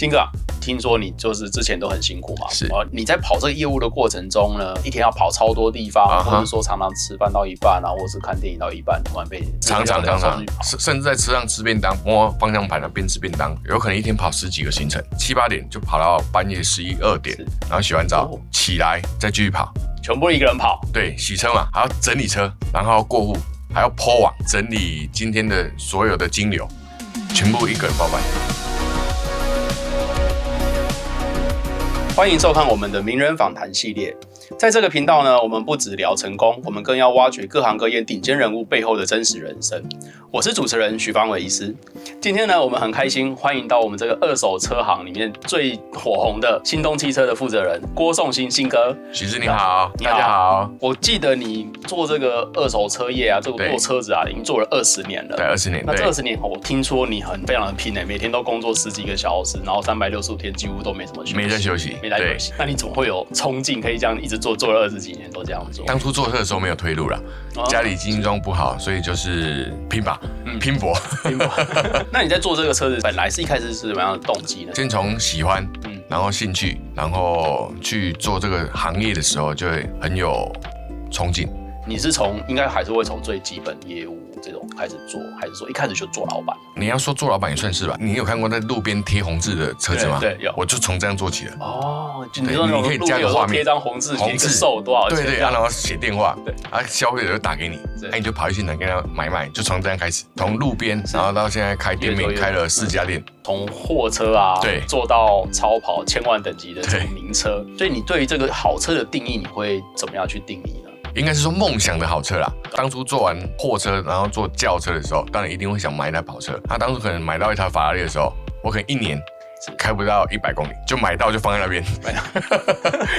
新哥啊，听说你就是之前都很辛苦嘛？是。你在跑这个业务的过程中呢，一天要跑超多地方，或者说常常吃饭到一半啊，或是看电影到一半，突然被常，甚至在车上吃便当，摸方向盘边吃便当，有可能一天跑10几个行程，7、8点就跑到半夜11、2点，然后洗完澡、起来再继续跑，全部一个人跑。对，洗车嘛，还要整理车，然后过户，还要抛网，整理今天的所有的金流，全部一个人包办。欢迎收看我们的名人访谈系列。在这个频道呢，我们不只聊成功，我们更要挖掘各行各业顶尖人物背后的真实人生。我是主持人许方伟医师。今天呢，我们很开心欢迎到我们这个二手车行里面最火红的新东汽车的负责人郭颂新新哥。许志你好，大家好。我记得你做这个二手车业啊，这个做车子啊，已经做了20年了。对，20年。那这20年后，我听说你非常的拼每天都工作10几个小时，然后365天几乎都没什么休息，没在休息。那你怎么会有冲劲，可以这样一直做了20几年都这样做？当初做车的时候没有退路了，家里经济状况不好，所以就是拼吧，拼搏。那你在做这个车子，本来是一开始是什么样的动机呢？先从喜欢，然后兴趣，然后去做这个行业的时候，就会很有冲劲。你是应该还是会从最基本业务这种开始做，还是说一开始就做老板？你要说做老板也算是吧。你有看过在路边贴红字的车子吗？对，有。我就从这样做起的。哦，你说你可以加个画面，贴张红字，写个售多少钱？对，然后写电话，对，消费者就打给你，你就跑去现场跟他买卖，就从这样开始，从路边，然后到现在开店面，开了4家店，从货车啊，对，做到超跑1000万等级的这种名车。所以你对于这个好车的定义，你会怎么样去定义呢？应该是说梦想的好车啦。当初做完货车，然后做轿车的时候，当然一定会想买一台跑车。当初可能买到一台法拉利的时候，我可能1年开不到100公里，就买到就放在那边，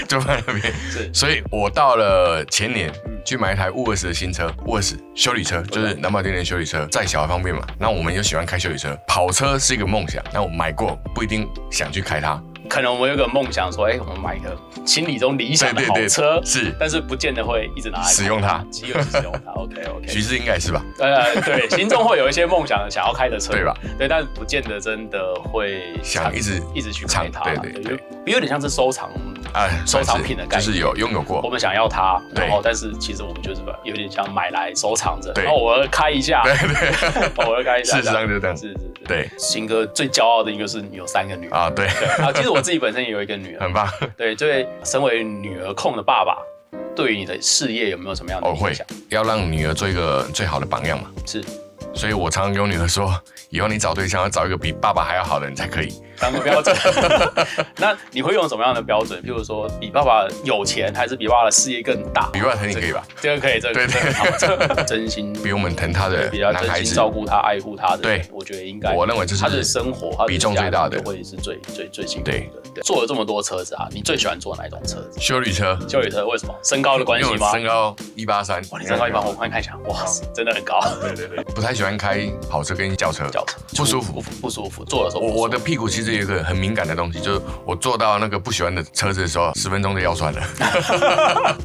就放在那边。所以我到了前年去买一台Woolworths的新车，Woolworths修理车，就是南宝店的修理车，再小方便嘛。那我们又喜欢开修理车，跑车是一个梦想。那我买过，不一定想去开它。可能我们有个梦想说，我们买一个心里中理想的好车，是，但是不见得会一直拿来使用它，使用它。OK。徐志应该是吧？对，心中会有一些梦想想要开的车，对吧？对，但是不见得真的会想一直去开它。对，有点像是收藏品的概念，就是拥有过。我们想要它，然后但是其实我们就是有点像买来收藏着，然后偶尔开一下，偶尔开一下。事实上就是这样。是。对，新哥最骄傲的一个是你有3个女儿啊，对。其实我自己本身也有一个女儿，很棒。对，身为女儿控的爸爸，对于你的事业有没有什么样的影响？要让女儿做一个最好的榜样嘛。是。所以我常常跟我女儿说，以后你找对象要找一个比爸爸还要好的人才可以。当个标准。那你会用什么样的标准？譬如说，比爸爸有钱，还是比爸爸的事业更大？比爸爸疼你可以吧？这个可以，对，真心比我们疼他的比较真心照顾他、爱护他的。对，我觉得应该。我认为这是他的生活比重最大的，会是最幸福的。对，做了这么多车子啊，你最喜欢坐哪一种车子？休旅车。休旅车为什么？身高的关系吗？身高183。哇，你身高183，我快看一下，哇，真的很高。对。不太喜欢开跑车跟轿车，不舒服，坐的时候。我的屁股其实有一个很敏感的东西，就是我坐到那个不喜欢的车子的时候，10分钟就腰酸了。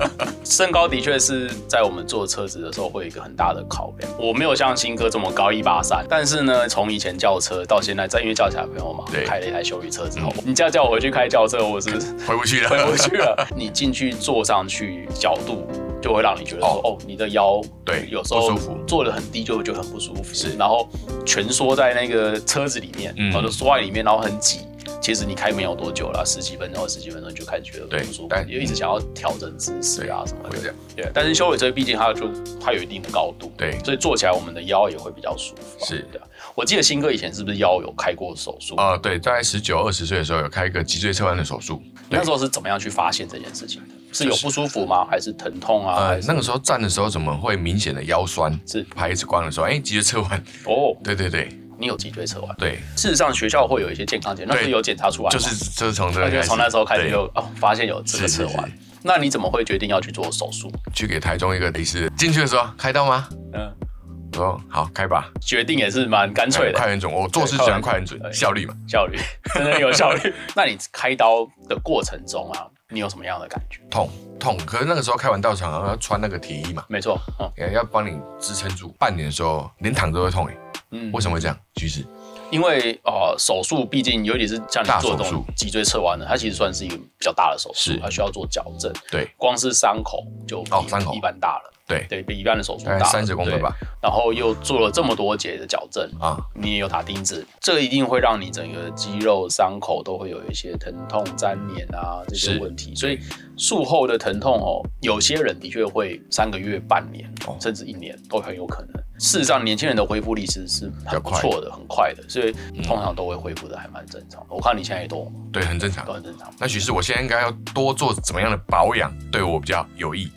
身高的确是在我们坐车子的时候会有一个很大的考量。我没有像新哥这么高183，但是呢，从以前轿车到现在，因为叫小朋友嘛，开了一台休旅车之后，你叫我回去开轿车，我是回不去了。你进去坐上去，角度就会让你觉得说，你的腰对有时候坐得很低就很不舒服，然后蜷缩在那个车子里面，就缩在里面，然后很挤。其实你开没有多久了，10几分钟你就开始觉得不舒服，也一直想要调整姿势啊什么的。对，但是休旅车毕竟它有一定的高度，对，所以坐起来我们的腰也会比较舒服。是的，我记得新哥以前是不是腰有开过手术？对，大概19、20岁的时候有开一个脊椎侧弯的手术。那时候是怎么样去发现这件事情的？是有不舒服吗？还是疼痛啊？那个时候站的时候怎么会明显的腰酸？是拍 X 光的时候，脊椎侧弯。对。你有脊椎侧弯？对，事实上学校会有一些健康检查，那是有检查出来，就是从这个开始，从那时候开始就发现有这个侧弯。那你怎么会决定要去做手术？去给台中一个医师进去的时候开刀吗？我说好开吧，决定也是蛮干脆的，快很准。我做事喜欢快很准，效率嘛，真的有效率。那你开刀的过程中啊，你有什么样的感觉？痛，可是那个时候开完道场要穿那个铁衣嘛，没错，要帮你支撑住。半年的时候连躺着都会痛为什么会这样？其实因为手术毕竟尤其是像你做这种脊椎侧弯的，它其实算是一个比较大的手术，它需要做矫正。对，光是伤口就比一般大了。对，比一般的手术大30公分吧。然后又做了这么多节的矫正啊，你也有打钉子，这一定会让你整个肌肉伤口都会有一些疼痛、粘连啊这些问题。所以术后的疼痛有些人的确会3个月、半年，甚至1年都很有可能。事实上，年轻人的恢复力其实是很不错的，很快的，所以通常都会恢复的还蛮正常的。我看你现在也都对，很正常，都很正常。那许是我现在应该要多做怎么样的保养，对我比较有益？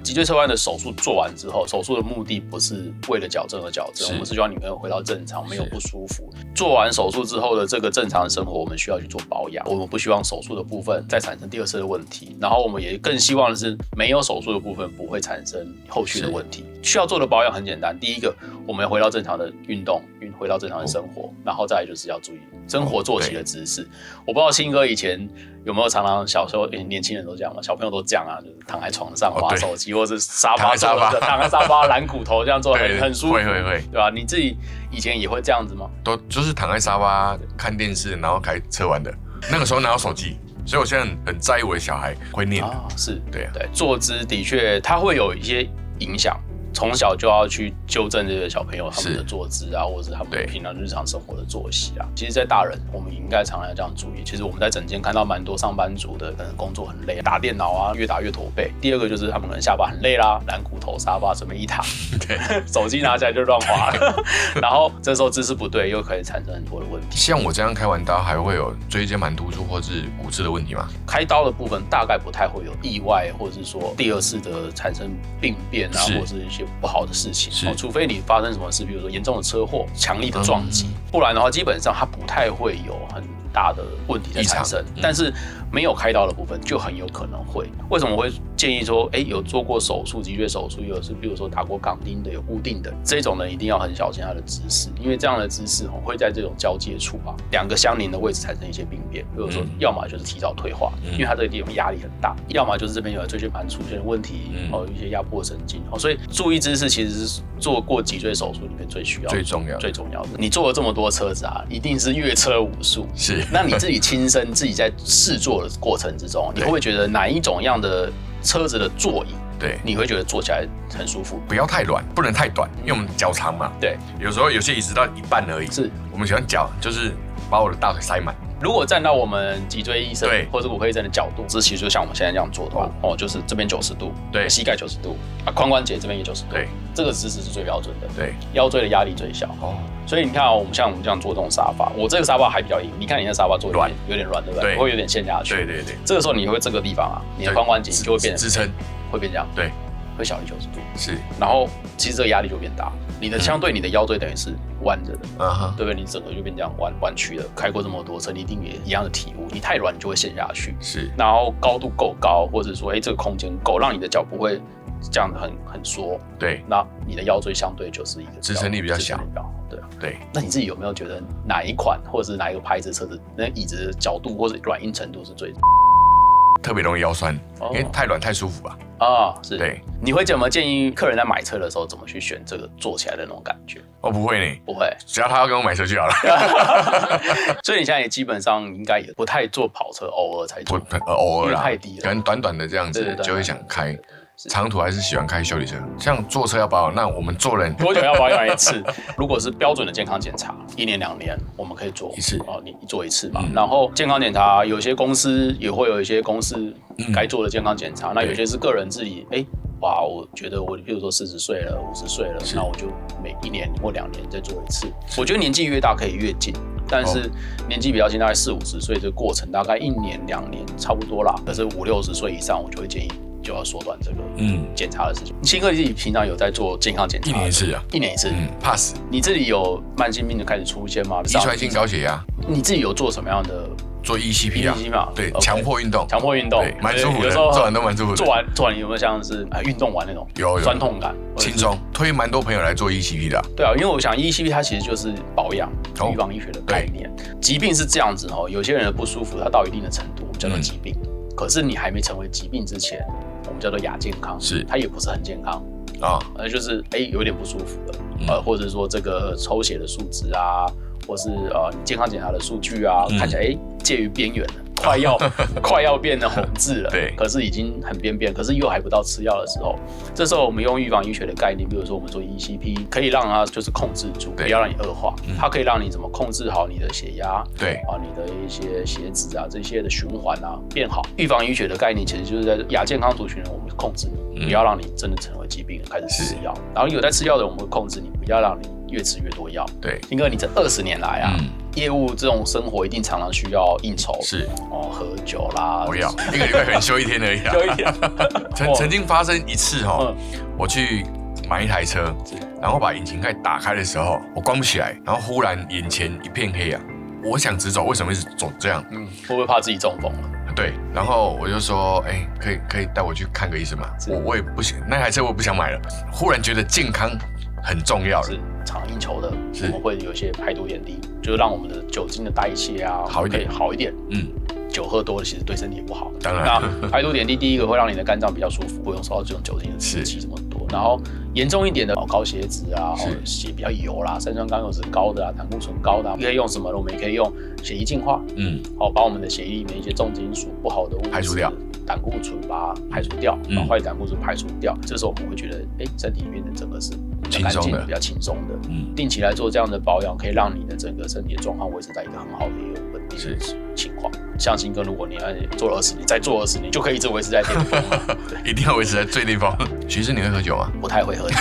脊椎侧弯的手术做完之后，手术的目的不是为了矫正而矫正，我们是希望你们回到正常，没有不舒服。做完手术之后的这个正常的生活，我们需要去做保养。我们不希望手术的部分再产生第2次的问题，然后我们也更希望的是没有手术的部分不会产生后续的问题。需要做的保养很简单，第一个，我们要回到正常的运动，回到正常的生活，然后再来就是要注意生活作息的姿势。我不知道清哥以前有没有常常小时候，年轻人都这样嘛，小朋友都这样啊，就是躺在床上滑手机，或是沙发躺在沙发懒骨头这样做，很舒服，会，对吧？你自己以前也会这样子吗？都就是躺在沙发看电视，然后开车玩的。那个时候哪有手机？所以我现在很在意我的小孩会念是，对，坐姿的确它会有一些影响。从小就要去纠正这些小朋友他们的坐姿啊，或者是他们平常日常生活的作息啊。其实，在大人，我们应该常常这样注意。其实我们在诊间看到蛮多上班族的，可能工作很累，打电脑啊，越打越驼背。第二个就是他们可能下巴很累啦，懒骨头沙发准备一躺，手机拿起来就乱滑了，然后这时候姿势不对，又可以产生很多的问题。像我这样开完刀，还会有椎间盘突出或是骨刺的问题吗？开刀的部分大概不太会有意外，或者是说第2次的产生病变啊，或者是一些不好的事情，除非你发生什么事，比如说严重的车祸、强力的撞击，不然的话，基本上它不太会有很大的问题在产生。但是没有开刀的部分就很有可能会。为什么我会建议说，有做过手术、脊椎手术，有是比如说打过钢钉的、有固定的这种人，一定要很小心他的姿势，因为这样的姿势会在这种交界处2个相邻的位置产生一些病变，比如说要么就是提早退化，因为它这个地方压力很大；要么就是这边有椎间盘出现问题，有一些压迫神经。所以注意姿势其实是做过脊椎手术里面最需要、最重要的。你做了这么多车子一定是阅车无数。是，那你自己亲身自己在试做的过程之中，你会不会觉得哪一种样的车子的座椅，对，你会觉得坐起来很舒服？不要太软，不能太短，因为我们脚长嘛。对，有时候有些椅子到一半而已。是，我们喜欢脚就是把我的大腿塞满。如果站到我们脊椎医生或者骨科医生的角度，这其实就像我们现在这样做的话，就是这边90度，对，膝盖90度，髋关节这边也90度，对，这个姿势是最标准的，对，腰椎的压力最小。所以你看我们这样做这种沙发，我这个沙发还比较硬，你看你那沙发做有点软，对不对？会有点陷下去。对。这个时候你会这个地方你的髋关节就会变成支撑，会变这样，对，会小于90度。是，然后其实这个压力就变大。你的相对你的腰椎等于是弯着的，对不对？你整个就变这样弯曲的。开过这么多车，你一定也一样的体悟。你太软，你就会陷下去。是，然后高度够高，或者说这个空间够，让你的脚不会这样很缩。对，那你的腰椎相对就是一个支撑力比较小。对。那你自己有没有觉得哪一款或者是哪一个牌子的车子，那椅子的角度或者软硬程度是最？特别容易腰酸，因为太软太舒服吧。是。对，你会怎么建议客人在买车的时候怎么去选这个坐起来的那种感觉？不会呢，不会，只要他要跟我买车就好了。所以你现在也基本上应该也不太坐跑车，偶尔才坐，偶尔啦，太低了，可能短短的这样子就会想开。长途还是喜欢开休旅车，像坐车要保养，那我们做人多久要保养一次？如果是标准的健康检查，1年2年我们可以做一次你做一次嘛。然后健康检查，有些公司也会有一些公司该做的健康检查，那有些是个人自己我觉得我比如说40岁了、50岁了，那我就每1年或2年再做一次。我觉得年纪越大可以越近，但是年纪比较轻，大概40、50岁，这个过程大概1年2年差不多啦。可是50、60岁以上，我就会建议就要缩短这个检查的事情。清哥自己平常有在做健康检查？1年一次啊，1年一次，怕死。你自己有慢性病的开始出现吗？遗传性高血压。你自己有做什么样的？做 ECP 啊，对，强迫运动，对，蛮舒服的，做完都蛮舒服的。做完你有没有像是运动完那种有酸痛感？轻松，推蛮多朋友来做 ECP 的。对啊，因为我想 ECP 它其实就是保养、预防医学的概念。疾病是这样子有些人的不舒服，它到一定的程度，我们叫做疾病。可是你还没成为疾病之前，我们叫做亚健康，是它也不是很健康就是有点不舒服的，或者说这个抽血的数值啊，或是你健康检查的数据啊，看起来介于边缘了。快要变成红字了，对，可是已经很边边，可是又还不到吃药的时候，这时候我们用预防医学的概念，比如说我们做 ECP， 可以让它就是控制住，不要让你恶化，它可以让你怎么控制好你的血压，对啊，你的一些血脂啊这些的循环啊变好。预防医学的概念其实就是在亚健康族群人，我们控制你，不要让你真的成为疾病开始吃药，然后有在吃药的我们会控制你，不要让你越吃越多药。对，因为你这20年来啊。业务这种生活一定常常需要应酬，是喝酒啦，我要一个礼拜可能休1天而已啊。休1天。曾经发生一次我去买一台车，然后把引擎盖打开的时候，我关不起来，然后忽然眼前一片黑啊，我想直走，为什么一直走这样？会不会怕自己中风了？对，然后我就说，可以带我去看个医生吗？我也不行，那台车我不想买了。忽然觉得健康很重要了。是常应酬的，我们会有一些排毒点滴，就是让我们的酒精的代谢啊好一点。酒喝多了其实对身体也不好。当然，那排毒点滴第一个会让你的肝脏比较舒服，不用受到这种酒精的刺激这么多。然后严重一点的高血脂啊，血比较油啦，三酸甘油脂高的啊，胆固醇高的啊，可以用什么呢？我们也可以用血液净化，把我们的血液里面一些重金属不好的物质排除掉。胆固醇把它排除掉，把坏胆固醇排除掉，这时候我们会觉得，身体里面的整个是比较干净的、比较轻松的。定期来做这样的保养，可以让你的整个身体的状况维持在一个很好的一个稳定的情况。像新哥，如果你做了20年，再做20年，就可以一直维持在巅峰了。一定要维持在最巅峰。徐医师，你会喝酒吗？不太会喝酒。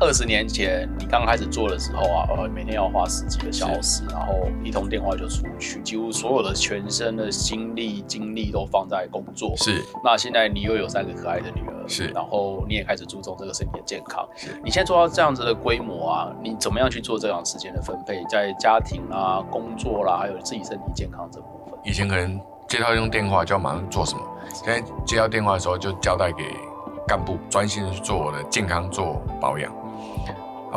20年前你刚开始做的时候啊，每天要花10几个小时，然后一通电话就出去，几乎所有的全身的心力、精力都放在工作。是。那现在你又有3个可爱的女儿，是。然后你也开始注重这个身体的健康。是。你现在做到这样子的规模啊，你怎么样去做这样时间的分配，在家庭啦、工作啦，还有自己身体健康这部分？以前可能接到一通电话就要马上做什么，现在接到电话的时候就交代给干部专心的去做我的健康做保养，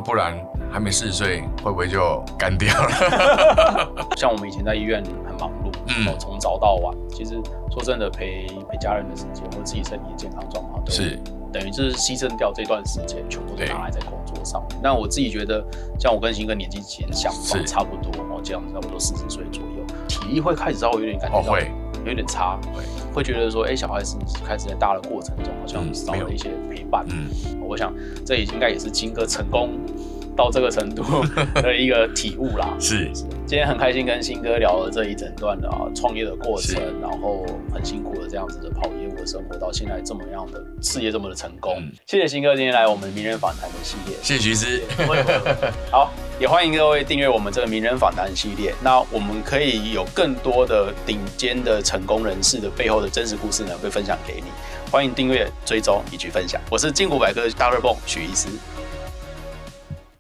不然还没40岁会不会就干掉了？像我们以前在医院很忙碌，从早到晚，其实说真的陪家人的时间或自己身体的健康状况，是等于就是牺牲掉这段时间，全部都拿来在工作上面。那我自己觉得，像我跟新哥年纪其实相仿，差不多这样子，差不多40岁左右，体力会开始稍微有点感觉到有点差，会觉得说，小孩子开始在大的过程中，好像少了一些陪伴。我想这应该也是新哥成功到这个程度的一个体悟啦。是，今天很开心跟新哥聊了这一整段的创业的过程，然后很辛苦的这样子的跑业务的生活，到现在这么样的事业这么的成功。谢谢新哥今天来我们名人访谈的系列。谢谢徐师。好，也欢迎各位订阅我们这个名人访谈系列。那我们可以有更多的顶尖的成功人士的背后的真实故事呢，会分享给你。欢迎订阅、追踪以及分享。我是筋骨百科Dr. Bong 许医师。